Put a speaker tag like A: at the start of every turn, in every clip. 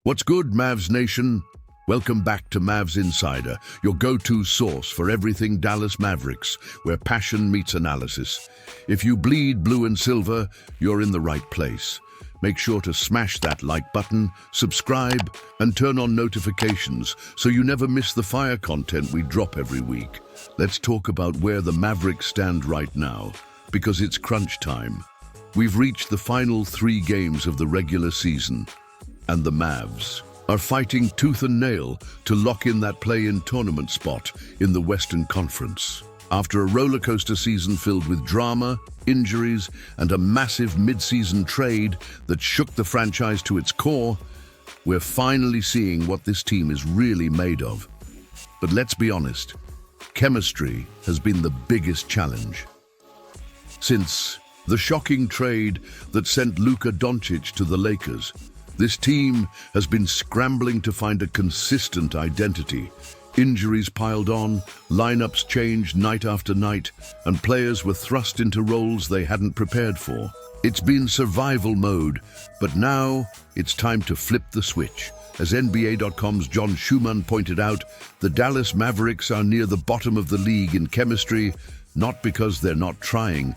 A: What's good, Mavs Nation? Welcome back to Mavs Insider, your go-to source for everything Dallas Mavericks, where passion meets analysis. If you bleed blue and silver, you're in the right place. Make sure to smash that like button, subscribe, and turn on notifications so you never miss the fire content we drop every week. Let's talk about where the Mavericks stand right now, because it's crunch time. We've reached the final 3 games of the regular season, and the Mavs are fighting tooth and nail to lock in that play-in tournament spot in the Western Conference. After a rollercoaster season filled with drama, injuries, and a massive mid-season trade that shook the franchise to its core, we're finally seeing what this team is really made of. But let's be honest, chemistry has been the biggest challenge. Since the shocking trade that sent Luka Doncic to the Lakers, this team has been scrambling to find a consistent identity. Injuries piled on, lineups changed night after night, and players were thrust into roles they hadn't prepared for. It's been survival mode, but now it's time to flip the switch. As NBA.com's John Schumann pointed out, the Dallas Mavericks are near the bottom of the league in chemistry, not because they're not trying,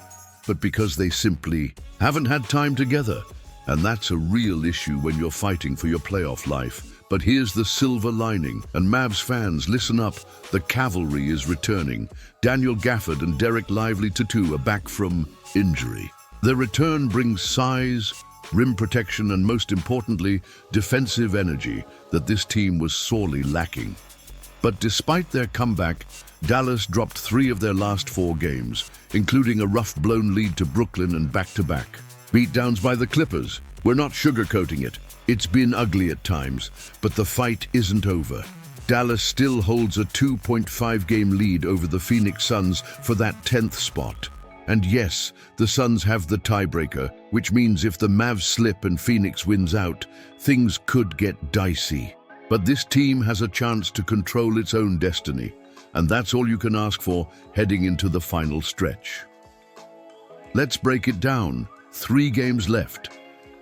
A: but because they simply haven't had time together. And that's a real issue when you're fighting for your playoff life. But here's the silver lining, and Mavs fans, listen up, the cavalry is returning. Daniel Gafford and Derek Lively Tattoo are back from injury. Their return brings size, rim protection, and most importantly, defensive energy that this team was sorely lacking. But despite their comeback, Dallas dropped 3 of their last 4 games, including a rough-blown lead to Brooklyn and back-to-back beatdowns by the Clippers. We're not sugarcoating it. It's been ugly at times, but the fight isn't over. Dallas still holds a 2.5-game lead over the Phoenix Suns for that 10th spot. And yes, the Suns have the tiebreaker, which means if the Mavs slip and Phoenix wins out, things could get dicey. But this team has a chance to control its own destiny, and that's all you can ask for heading into the final stretch. Let's break it down. 3 games left.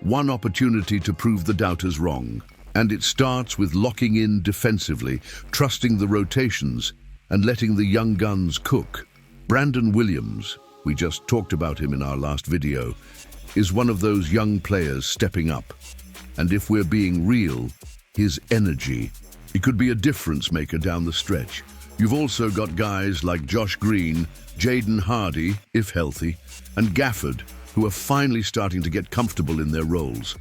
A: 1 opportunity to prove the doubters wrong. And it starts with locking in defensively, trusting the rotations, and letting the young guns cook. Brandon Williams, we just talked about him in our last video, is one of those young players stepping up. And if we're being real, his energy, it could be a difference maker down the stretch. You've also got guys like Josh Green, Jaden Hardy, if healthy, and Gafford, who are finally starting to get comfortable in their roles.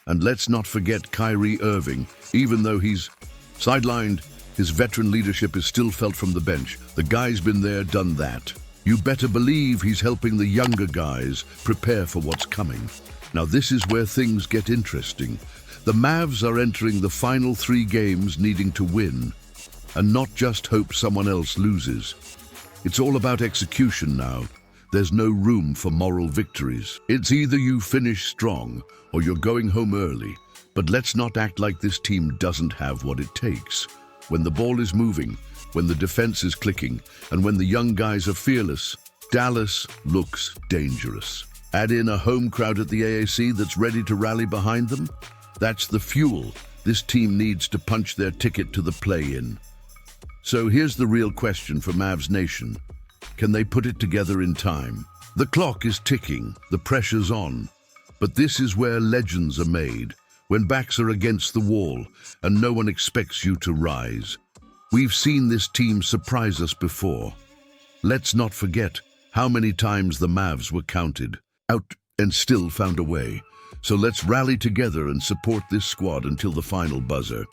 A: And let's not forget Kyrie Irving. Even though he's sidelined, his veteran leadership is still felt from the bench. The guy's been there, done that. You better believe he's helping the younger guys prepare for what's coming. Now this is where things get interesting. The Mavs are entering the final 3 games needing to win, and not just hope someone else loses. It's all about execution now. There's no room for moral victories. It's either you finish strong or you're going home early. But let's not act like this team doesn't have what it takes. When the ball is moving, when the defense is clicking, and when the young guys are fearless, Dallas looks dangerous. Add in a home crowd at the AAC that's ready to rally behind them. That's the fuel this team needs to punch their ticket to the play-in. So here's the real question for Mavs Nation. Can they put it together in time? The clock is ticking, the pressure's on. But this is where legends are made, when backs are against the wall and no one expects you to rise. We've seen this team surprise us before. Let's not forget how many times the Mavs were counted out and still found a way. So let's rally together and support this squad until the final buzzer.